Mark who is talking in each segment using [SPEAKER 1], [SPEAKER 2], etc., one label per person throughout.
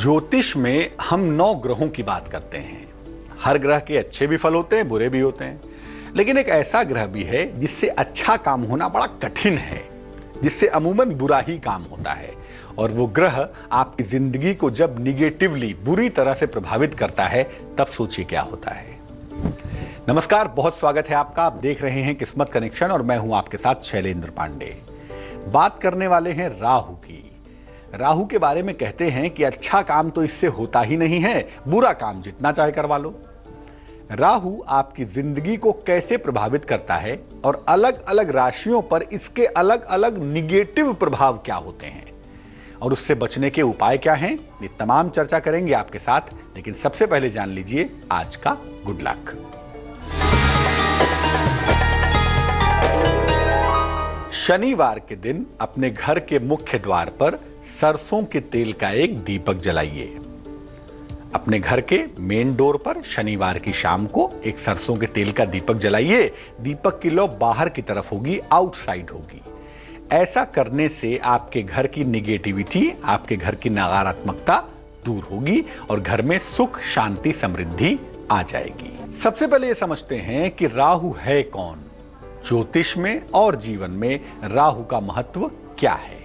[SPEAKER 1] ज्योतिष में हम 9 ग्रहों की बात करते हैं। हर ग्रह के अच्छे भी फल होते हैं, बुरे भी होते हैं, लेकिन एक ऐसा ग्रह भी है जिससे अच्छा काम होना बड़ा कठिन है, जिससे अमूमन बुरा ही काम होता है। और वो ग्रह आपकी जिंदगी को जब निगेटिवली बुरी तरह से प्रभावित करता है तब सोचिए क्या होता है। नमस्कार, बहुत स्वागत है आपका। आप देख रहे हैं किस्मत कनेक्शन और मैं हूं आपके साथ शैलेंद्र पांडे। बात करने वाले हैं राहु की। राहु के बारे में कहते हैं कि अच्छा काम तो इससे होता ही नहीं है, बुरा काम जितना चाहे करवा लो। राहु आपकी जिंदगी को कैसे प्रभावित करता है और अलग अलग राशियों पर इसके अलग अलग निगेटिव प्रभाव क्या होते हैं और उससे बचने के उपाय क्या हैं, ये तमाम चर्चा करेंगे आपके साथ। लेकिन सबसे पहले जान लीजिए आज का गुड लक। शनिवार के दिन अपने घर के मुख्य द्वार पर सरसों के तेल का एक दीपक जलाइए। अपने घर के मेन डोर पर शनिवार की शाम को एक सरसों के तेल का दीपक जलाइए। दीपक की लौ बाहर की तरफ होगी, आउटसाइड होगी। ऐसा करने से आपके घर की निगेटिविटी, आपके घर की नकारात्मकता दूर होगी और घर में सुख, शांति, समृद्धि आ जाएगी। सबसे पहले ये समझते हैं कि राहु है कौन। ज्योतिष में और जीवन में राहु का महत्व क्या है।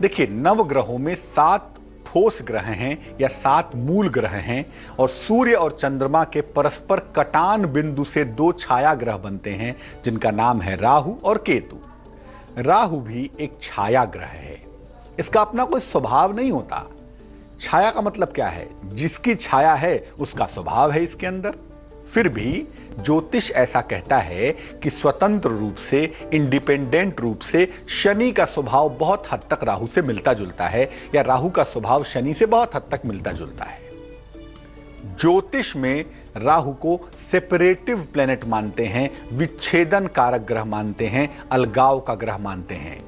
[SPEAKER 1] देखिए, नवग्रहों में 7 ठोस ग्रह हैं या 7 मूल ग्रह हैं और सूर्य और चंद्रमा के परस्पर कटान बिंदु से 2 छाया ग्रह बनते हैं जिनका नाम है राहु और केतु। राहु भी एक छाया ग्रह है, इसका अपना कोई स्वभाव नहीं होता। छाया का मतलब क्या है? जिसकी छाया है उसका स्वभाव है इसके अंदर। फिर भी ज्योतिष ऐसा कहता है कि स्वतंत्र रूप से, इंडिपेंडेंट रूप से शनि का स्वभाव बहुत हद तक राहु से मिलता जुलता है या राहु का स्वभाव शनि से बहुत हद तक मिलता जुलता है। ज्योतिष में राहु को सेपरेटिव प्लेनेट मानते हैं, विच्छेदन कारक ग्रह मानते हैं, अलगाव का ग्रह मानते हैं,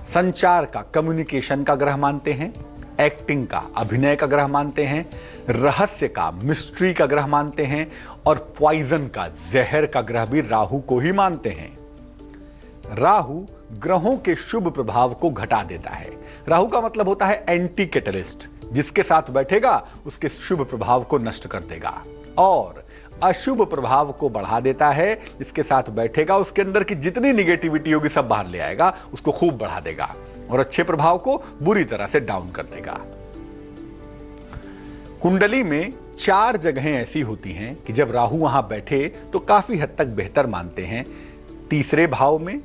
[SPEAKER 1] संचार का, कम्युनिकेशन का ग्रह मानते हैं, एक्टिंग का, अभिनय का ग्रह मानते हैं, रहस्य का, मिस्ट्री का ग्रह मानते हैं और पॉइजन का, जहर का ग्रह भी राहु को ही मानते हैं। राहु ग्रहों के शुभ प्रभाव को घटा देता है। राहु का मतलब होता है एंटी कैटलिस्ट, जिसके साथ बैठेगा उसके शुभ प्रभाव को नष्ट कर देगा और अशुभ प्रभाव को बढ़ा देता है। जिसके साथ बैठेगा उसके अंदर की जितनी निगेटिविटी होगी सब बाहर ले आएगा, उसको खूब बढ़ा देगा और अच्छे प्रभाव को बुरी तरह से डाउन कर देगा। कुंडली में 4 जगहें ऐसी होती हैं कि जब राहु वहां बैठे तो काफी हद तक बेहतर मानते हैं। 3रे भाव में,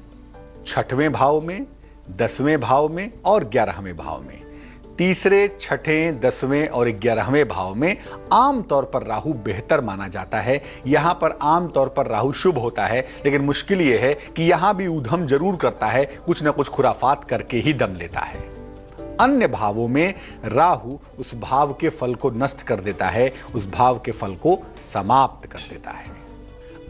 [SPEAKER 1] 6वें भाव में, 10वें भाव में और 11वें भाव में। 3रे, 6ठे, 10वें और 11वें भाव में आमतौर पर राहु बेहतर माना जाता है। यहां पर आमतौर पर राहु शुभ होता है, लेकिन मुश्किल यह है कि यहां भी उधम जरूर करता है, कुछ ना कुछ खुराफात करके ही दम लेता है। अन्य भावों में राहु उस भाव के फल को नष्ट कर देता है, उस भाव के फल को समाप्त कर देता है।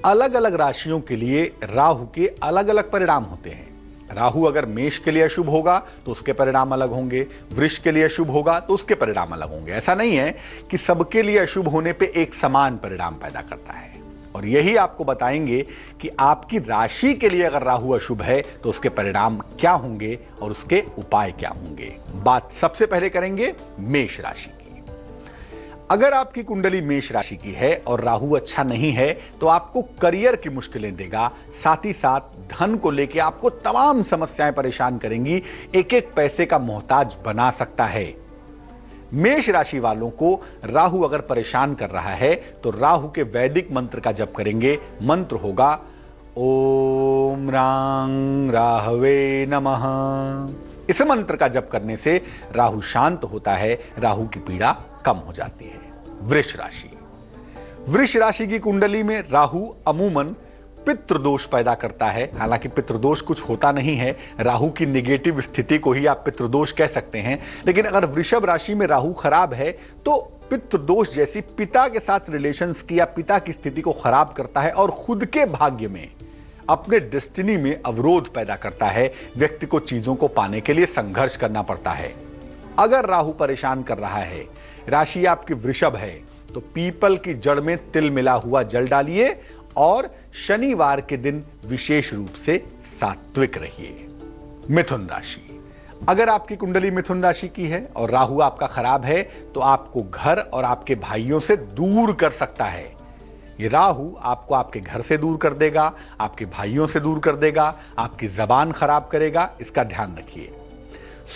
[SPEAKER 1] अलग अलग राशियों के लिए राहु के अलग अलग परिणाम होते हैं। राहु अगर मेष के लिए अशुभ होगा तो उसके परिणाम अलग होंगे, वृष के लिए अशुभ होगा तो उसके परिणाम अलग होंगे। ऐसा नहीं है कि सबके लिए अशुभ होने पे एक समान परिणाम पैदा करता है। और यही आपको बताएंगे कि आपकी राशि के लिए अगर राहु अशुभ है तो उसके परिणाम क्या होंगे और उसके उपाय क्या होंगे। बात सबसे पहले करेंगे मेष राशि की। अगर आपकी कुंडली मेष राशि की है और राहु अच्छा नहीं है तो आपको करियर की मुश्किलें देगा, साथ ही साथ धन को लेकर आपको तमाम समस्याएं परेशान करेंगी, एक एक पैसे का मोहताज बना सकता है। मेष राशि वालों को राहु अगर परेशान कर रहा है तो राहु के वैदिक मंत्र का जप करेंगे। मंत्र होगा ओम रां राहवे नमः। इस मंत्र का जप करने से राहु शांत होता है, राहु की पीड़ा कम हो जाती है। वृष राशि। वृष राशि की कुंडली में राहु अमूमन पितृदोष पैदा करता है। हालांकि पितृदोष कुछ होता नहीं है, राहु की निगेटिव स्थिति को ही आप पितृदोष कह सकते हैं। लेकिन अगर वृषभ राशि में राहु खराब है तो पितृदोष जैसी पिता के साथ रिलेशंस की या पिता की स्थिति को खराब करता है और खुद के भाग्य में, अपने डेस्टिनी में अवरोध पैदा करता है। व्यक्ति को चीजों को पाने के लिए संघर्ष करना पड़ता है। अगर राहु परेशान कर रहा है, राशि आपकी वृषभ है, तो पीपल की जड़ में तिल मिला हुआ जल डालिए और शनिवार के दिन विशेष रूप से सात्विक रहिए। मिथुन राशि। अगर आपकी कुंडली मिथुन राशि की है और राहु आपका खराब है तो आपको घर और आपके भाइयों से दूर कर सकता है। ये राहु आपको आपके घर से दूर कर देगा, आपके भाइयों से दूर कर देगा, आपकी जबान खराब करेगा, इसका ध्यान रखिए।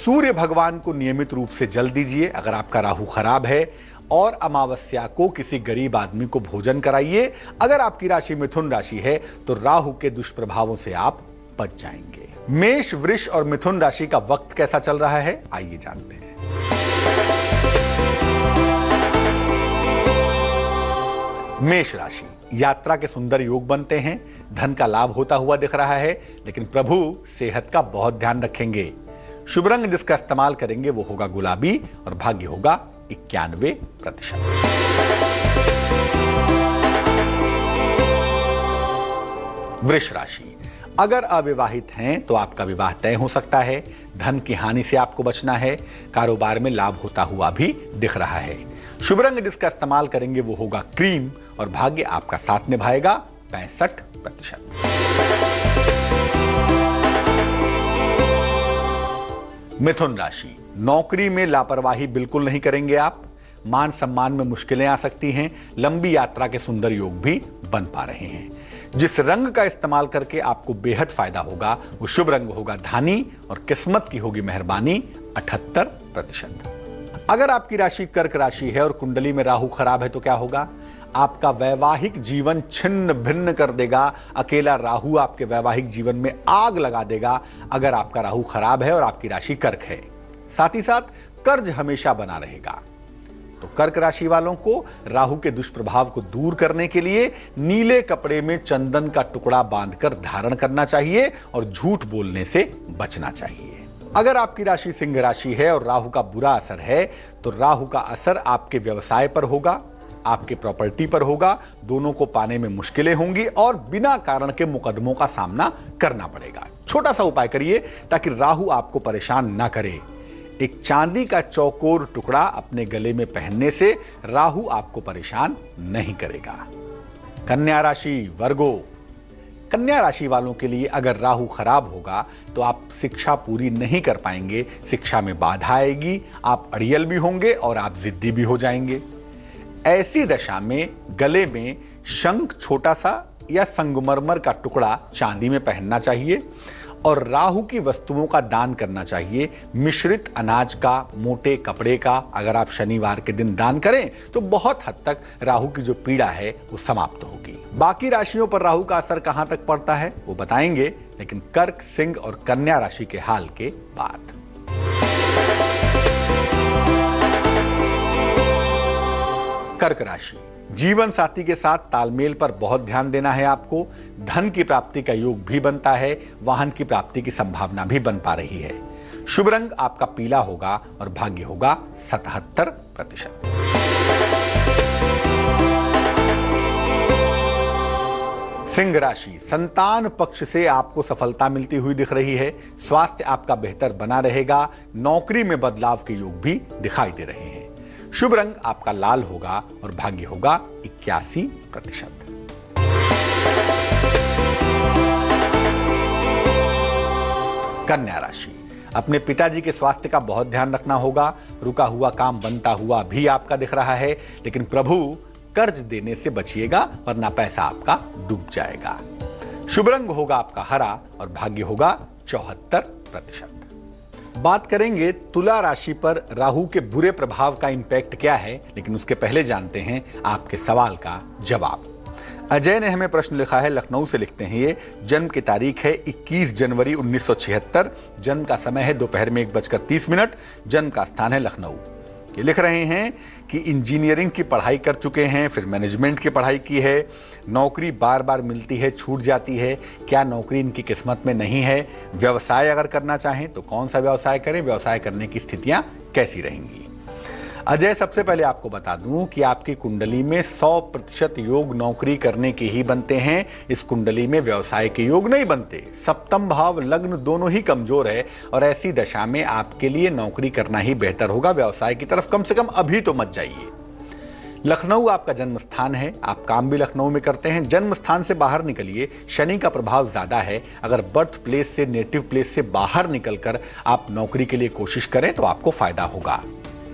[SPEAKER 1] सूर्य भगवान को नियमित रूप से जल दीजिए अगर आपका राहु खराब है, और अमावस्या को किसी गरीब आदमी को भोजन कराइए। अगर आपकी राशि मिथुन राशि है तो राहु के दुष्प्रभावों से आप बच जाएंगे। मेष, वृष और मिथुन राशि का वक्त कैसा चल रहा है, आइए जानते हैं। मेष राशि, यात्रा के सुंदर योग बनते हैं, धन का लाभ होता हुआ दिख रहा है, लेकिन प्रभु सेहत का बहुत ध्यान रखेंगे। शुभ रंग जिसका इस्तेमाल करेंगे वो होगा गुलाबी और भाग्य होगा 91%। वृष राशि, अगर अविवाहित हैं तो आपका विवाह तय हो सकता है। धन की हानि से आपको बचना है। कारोबार में लाभ होता हुआ भी दिख रहा है। शुभ रंग जिसका इस्तेमाल करेंगे वो होगा क्रीम और भाग्य आपका साथ निभाएगा 65%। मिथुन राशि, नौकरी में लापरवाही बिल्कुल नहीं करेंगे आप। मान सम्मान में मुश्किलें आ सकती हैं। लंबी यात्रा के सुंदर योग भी बन पा रहे हैं। जिस रंग का इस्तेमाल करके आपको बेहद फायदा होगा वो शुभ रंग होगा धानी और किस्मत की होगी मेहरबानी 78%। अगर आपकी राशि कर्क राशि है और कुंडली में राहु खराब है तो क्या होगा? आपका वैवाहिक जीवन छिन्न भिन्न कर देगा। अकेला राहु आपके वैवाहिक जीवन में आग लगा देगा अगर आपका राहु खराब है और आपकी राशि कर्क है। साथ ही साथ कर्ज हमेशा बना रहेगा। तो कर्क राशि वालों को राहु के दुष्प्रभाव को दूर करने के लिए नीले कपड़े में चंदन का टुकड़ा बांधकर धारण करना चाहिए और झूठ बोलने से बचना चाहिए। अगर आपकी राशि सिंह राशि है और राहु का बुरा असर है तो राहु का असर आपके व्यवसाय पर होगा, आपके प्रॉपर्टी पर होगा। दोनों को पाने में मुश्किलें होंगी और बिना कारण के मुकदमों का सामना करना पड़ेगा। छोटा सा उपाय करिए ताकि राहु आपको परेशान ना करे। एक चांदी का चौकोर टुकड़ा अपने गले में पहनने से राहु आपको परेशान नहीं करेगा। कन्या राशि, वर्गो, कन्या राशि वालों के लिए अगर राहु खराब होगा तो आप शिक्षा पूरी नहीं कर पाएंगे। शिक्षा में बाधा आएगी, आप अड़ियल भी होंगे और आप जिद्दी भी हो जाएंगे। ऐसी दशा में गले में शंख छोटा सा या संगमरमर का टुकड़ा चांदी में पहनना चाहिए और राहु की वस्तुओं का दान करना चाहिए। मिश्रित अनाज का, मोटे कपड़े का अगर आप शनिवार के दिन दान करें तो बहुत हद तक राहु की जो पीड़ा है वो समाप्त होगी। बाकी राशियों पर राहु का असर कहां तक पड़ता है वो बताएंगे, लेकिन कर्क, सिंह और कन्या राशि के हाल के बाद। कर्क राशि, जीवन साथी के साथ तालमेल पर बहुत ध्यान देना है आपको। धन की प्राप्ति का योग भी बनता है, वाहन की प्राप्ति की संभावना भी बन पा रही है। शुभ रंग आपका पीला होगा और भाग्य होगा 77%। सिंह राशि, संतान पक्ष से आपको सफलता मिलती हुई दिख रही है। स्वास्थ्य आपका बेहतर बना रहेगा। नौकरी में बदलाव के योग भी दिखाई दे रहे हैं। शुभ रंग आपका लाल होगा और भाग्य होगा 81%। कन्या राशि, अपने पिताजी के स्वास्थ्य का बहुत ध्यान रखना होगा। रुका हुआ काम बनता हुआ भी आपका दिख रहा है, लेकिन प्रभु कर्ज देने से बचिएगा वरना पैसा आपका डूब जाएगा। शुभ रंग होगा आपका हरा और भाग्य होगा 74%। बात करेंगे तुला राशि पर राहु के बुरे प्रभाव का इंपैक्ट क्या है, लेकिन उसके पहले जानते हैं आपके सवाल का जवाब। अजय ने हमें प्रश्न लिखा है, लखनऊ से लिखते हैं ये। जन्म की तारीख है 21 जनवरी 1976। जन्म का समय है दोपहर में 1:30। जन्म का स्थान है लखनऊ। ये लिख रहे हैं कि इंजीनियरिंग की पढ़ाई कर चुके हैं, फिर मैनेजमेंट की पढ़ाई की है। नौकरी बार बार मिलती है, छूट जाती है। क्या नौकरी इनकी किस्मत में नहीं है? व्यवसाय अगर करना चाहें तो कौन सा व्यवसाय करें? व्यवसाय करने की स्थितियां कैसी रहेंगी? अजय, सबसे पहले आपको बता दूं कि आपकी कुंडली में 100% योग नौकरी करने के ही बनते हैं। इस कुंडली में व्यवसाय के योग नहीं बनते। सप्तम भाव, लग्न दोनों ही कमजोर है और ऐसी दशा में आपके लिए नौकरी करना ही बेहतर होगा। व्यवसाय की तरफ कम से कम अभी तो मत जाइए। लखनऊ आपका जन्म स्थान है, आप काम भी लखनऊ में करते हैं। जन्म स्थान से बाहर निकलिए, शनि का प्रभाव ज्यादा है। अगर बर्थ प्लेस से, नेटिव प्लेस से बाहर निकलकर आप नौकरी के लिए कोशिश करें तो आपको फायदा होगा।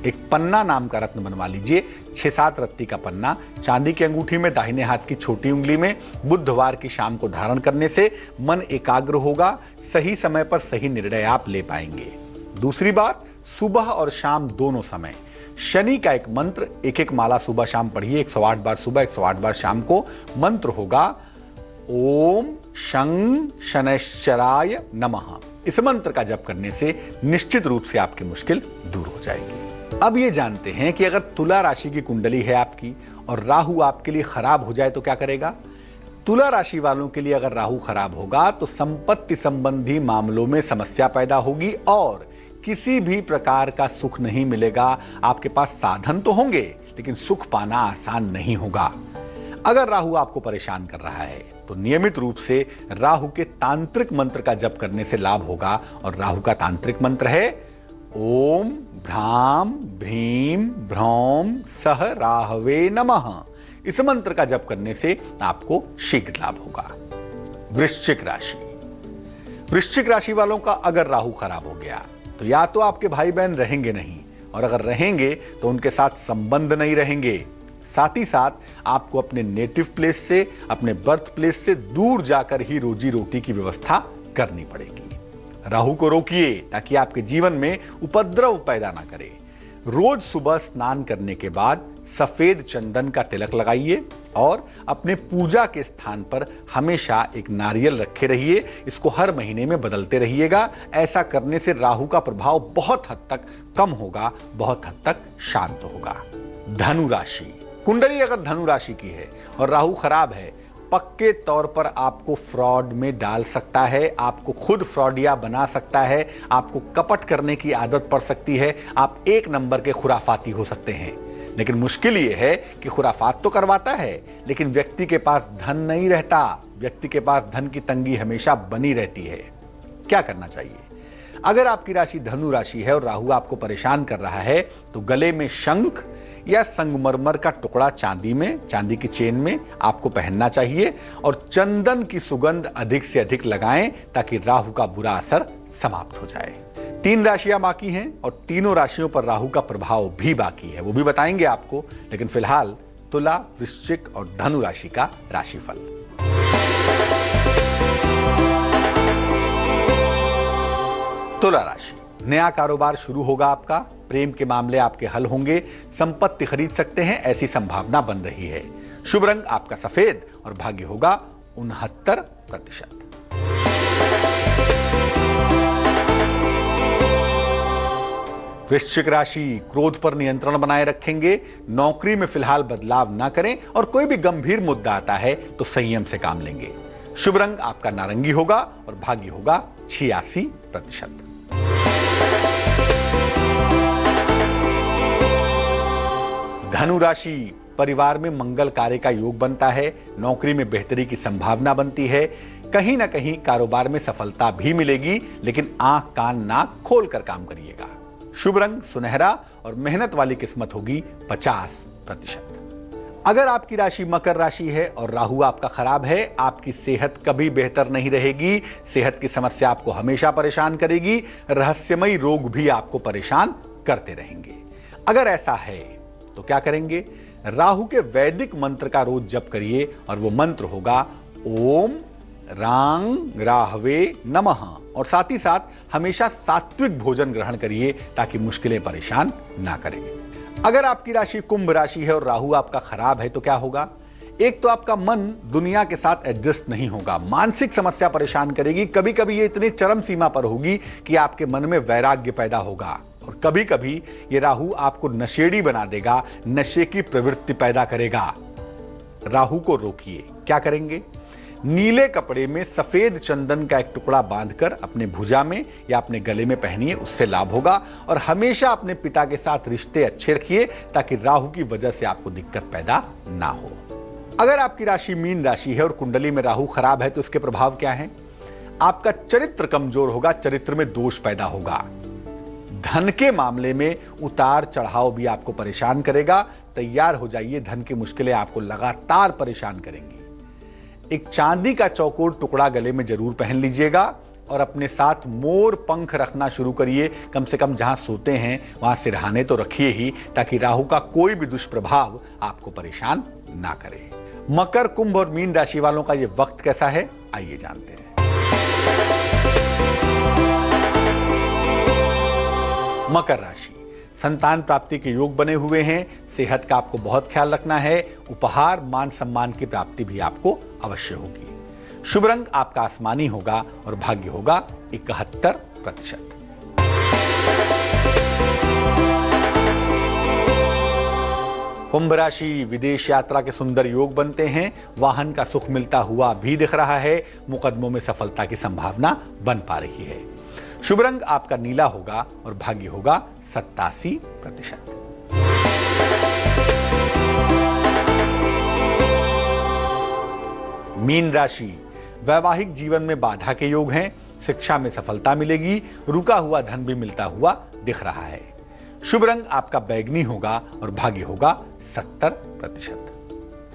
[SPEAKER 1] एक पन्ना नाम का रत्न बनवा लीजिए, 6-7 रत्ती का पन्ना, चांदी की अंगूठी में, दाहिने हाथ की छोटी उंगली में, बुधवार की शाम को धारण करने से मन एकाग्र होगा, सही समय पर सही निर्णय आप ले पाएंगे। दूसरी बात, सुबह और शाम दोनों समय शनि का एक मंत्र, एक माला सुबह शाम पढ़िए, 108 बार सुबह, 108 बार शाम को। मंत्र होगा ओम शं शनैश्चराय नमः। इस मंत्र का जप करने से निश्चित रूप से आपकी मुश्किल दूर हो जाएगी। अब ये जानते हैं कि अगर तुला राशि की कुंडली है आपकी और राहु आपके लिए खराब हो जाए तो क्या करेगा। तुला राशि वालों के लिए अगर राहु खराब होगा तो संपत्ति संबंधी मामलों में समस्या पैदा होगी और किसी भी प्रकार का सुख नहीं मिलेगा। आपके पास साधन तो होंगे लेकिन सुख पाना आसान नहीं होगा। अगर राहु आपको परेशान कर रहा है तो नियमित रूप से राहु के तांत्रिक मंत्र का जप करने से लाभ होगा। और राहु का तांत्रिक मंत्र है ओम भ्राम भ्रीम भ्रौम सह राहवे नमः। इस मंत्र का जप करने से आपको शीघ्र लाभ होगा। वृश्चिक राशि, वृश्चिक राशि वालों का अगर राहु खराब हो गया तो या तो आपके भाई बहन रहेंगे नहीं, और अगर रहेंगे तो उनके साथ संबंध नहीं रहेंगे। साथ ही साथ आपको अपने नेटिव प्लेस से, अपने बर्थ प्लेस से दूर जाकर ही रोजी रोटी की व्यवस्था करनी पड़ेगी। राहु को रोकिए ताकि आपके जीवन में उपद्रव पैदा ना करे। रोज सुबह स्नान करने के बाद सफेद चंदन का तिलक लगाइए और अपने पूजा के स्थान पर हमेशा एक नारियल रखे रहिए। इसको हर महीने में बदलते रहिएगा। ऐसा करने से राहु का प्रभाव बहुत हद तक कम होगा, बहुत हद तक शांत होगा। धनु राशि, कुंडली अगर धनु राशि की है और राहु खराब है, पक्के तौर पर आपको फ्रॉड में डाल सकता है, आपको खुद फ्रॉडिया बना सकता है, आपको कपट करने की आदत पड़ सकती है। आप एक नंबर के खुराफाती हो सकते हैं। लेकिन मुश्किल यह है कि खुराफात तो करवाता है लेकिन व्यक्ति के पास धन नहीं रहता। व्यक्ति के पास धन की तंगी हमेशा बनी रहती है। क्या करना चाहिए? अगर आपकी राशि धनु राशि है और राहु आपको परेशान कर रहा है तो गले में शंख या संगमरमर का टुकड़ा चांदी में, चांदी की चेन में आपको पहनना चाहिए और चंदन की सुगंध अधिक से अधिक लगाएं ताकि राहु का बुरा असर समाप्त हो जाए। 3 राशियां बाकी हैं और तीनों राशियों पर राहु का प्रभाव भी बाकी है, वो भी बताएंगे आपको। लेकिन फिलहाल तुला, वृश्चिक और धनु राशि का राशिफल। तुला राशि, नया कारोबार शुरू होगा आपका, प्रेम के मामले आपके हल होंगे, संपत्ति खरीद सकते हैं ऐसी संभावना बन रही है। शुभ रंग आपका सफेद और भाग्य होगा 69%। वृश्चिक राशि, क्रोध पर नियंत्रण बनाए रखेंगे, नौकरी में फिलहाल बदलाव ना करें और कोई भी गंभीर मुद्दा आता है तो संयम से काम लेंगे। शुभ रंग आपका नारंगी होगा और भाग्य होगा 86%। धनु राशि, परिवार में मंगल कार्य का योग बनता है, नौकरी में बेहतरी की संभावना बनती है, कहीं ना कहीं कारोबार में सफलता भी मिलेगी, लेकिन आंख कान नाक खोल कर काम करिएगा। शुभ रंग सुनहरा और मेहनत वाली किस्मत होगी 50%। अगर आपकी राशि मकर राशि है और राहु आपका खराब है, आपकी सेहत कभी बेहतर नहीं रहेगी। सेहत की समस्या आपको हमेशा परेशान करेगी, रहस्यमयी रोग भी आपको परेशान करते रहेंगे। अगर ऐसा है तो क्या करेंगे? राहु के वैदिक मंत्र का रोज जप करिए और वो मंत्र होगा ओम रांग राहवे नमः। और साथ ही साथ हमेशा सात्विक भोजन ग्रहण करिए ताकि मुश्किलें परेशान ना करें। अगर आपकी राशि कुंभ राशि है और राहु आपका खराब है तो क्या होगा? एक तो आपका मन दुनिया के साथ एडजस्ट नहीं होगा, मानसिक समस्या परेशान करेगी। कभी कभी ये इतनी चरम सीमा पर होगी कि आपके मन में वैराग्य पैदा होगा और कभी कभी ये राहु आपको नशेड़ी बना देगा, नशे की प्रवृत्ति पैदा करेगा। राहु को रोकिए। क्या करेंगे? नीले कपड़े में सफेद चंदन का एक टुकड़ा बांधकर अपने भुजा में या अपने गले में पहनिए, उससे लाभ होगा। और हमेशा अपने पिता के साथ रिश्ते अच्छे रखिए ताकि राहु की वजह से आपको दिक्कत पैदा ना हो। अगर आपकी राशि मीन राशि है और कुंडली में राहु खराब है तो इसके प्रभाव क्या है? आपका चरित्र कमजोर होगा, चरित्र में दोष पैदा होगा। धन के मामले में उतार चढ़ाव भी आपको परेशान करेगा। तैयार हो जाइए, धन की मुश्किलें आपको लगातार परेशान करेंगी। एक चांदी का चौकोर टुकड़ा गले में जरूर पहन लीजिएगा और अपने साथ मोर पंख रखना शुरू करिए। कम से कम जहां सोते हैं वहां सिरहाने तो रखिए ही, ताकि राहु का कोई भी दुष्प्रभाव आपको परेशान ना करे। मकर, कुंभ और मीन राशि वालों का यह वक्त कैसा है, आइए जानते हैं। मकर राशि, संतान प्राप्ति के योग बने हुए हैं। सेहत का आपको बहुत ख्याल रखना है। उपहार, मान सम्मान की प्राप्ति भी आपको अवश्य होगी। शुभ रंग आपका आसमानी होगा और भाग्य होगा 71%। कुंभ राशि, विदेश यात्रा के सुंदर योग बनते हैं। वाहन का सुख मिलता हुआ भी दिख रहा है। मुकदमों में सफलता की संभावना बन पा रही है। शुभ रंग आपका नीला होगा और भाग्य होगा 87%। मीन राशि, वैवाहिक जीवन में बाधा के योग हैं। शिक्षा में सफलता मिलेगी। रुका हुआ धन भी मिलता हुआ दिख रहा है। शुभ रंग आपका बैगनी होगा और भाग्य होगा 70%।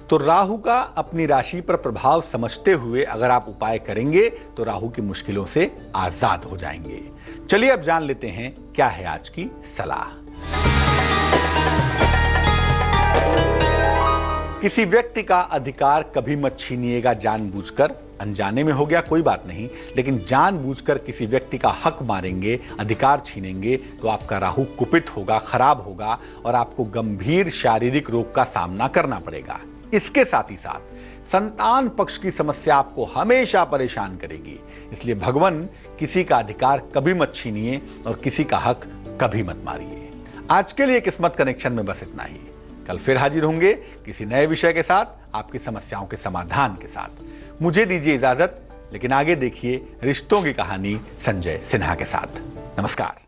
[SPEAKER 1] तो राहु का अपनी राशि पर प्रभाव समझते हुए अगर आप उपाय करेंगे तो राहु की मुश्किलों से आजाद हो जाएंगे। चलिए अब जान लेते हैं क्या है आज की सलाह। किसी व्यक्ति का अधिकार कभी मत छीनिएगा जानबूझकर। अनजाने में हो गया कोई बात नहीं, लेकिन जानबूझकर किसी व्यक्ति का हक मारेंगे, अधिकार छीनेंगे तो आपका राहु कुपित होगा, खराब होगा और आपको गंभीर शारीरिक रोग का सामना करना पड़ेगा। इसके साथ ही साथ संतान पक्ष की समस्या आपको हमेशा परेशान करेगी। इसलिए भगवान, किसी का अधिकार कभी मत छीनिए और किसी का हक कभी मत मारिए। आज के लिए किस्मत कनेक्शन में बस इतना ही। कल फिर हाजिर होंगे किसी नए विषय के साथ, आपकी समस्याओं के समाधान के साथ। मुझे दीजिए इजाजत, लेकिन आगे देखिए रिश्तों की कहानी संजय सिन्हा के साथ। नमस्कार।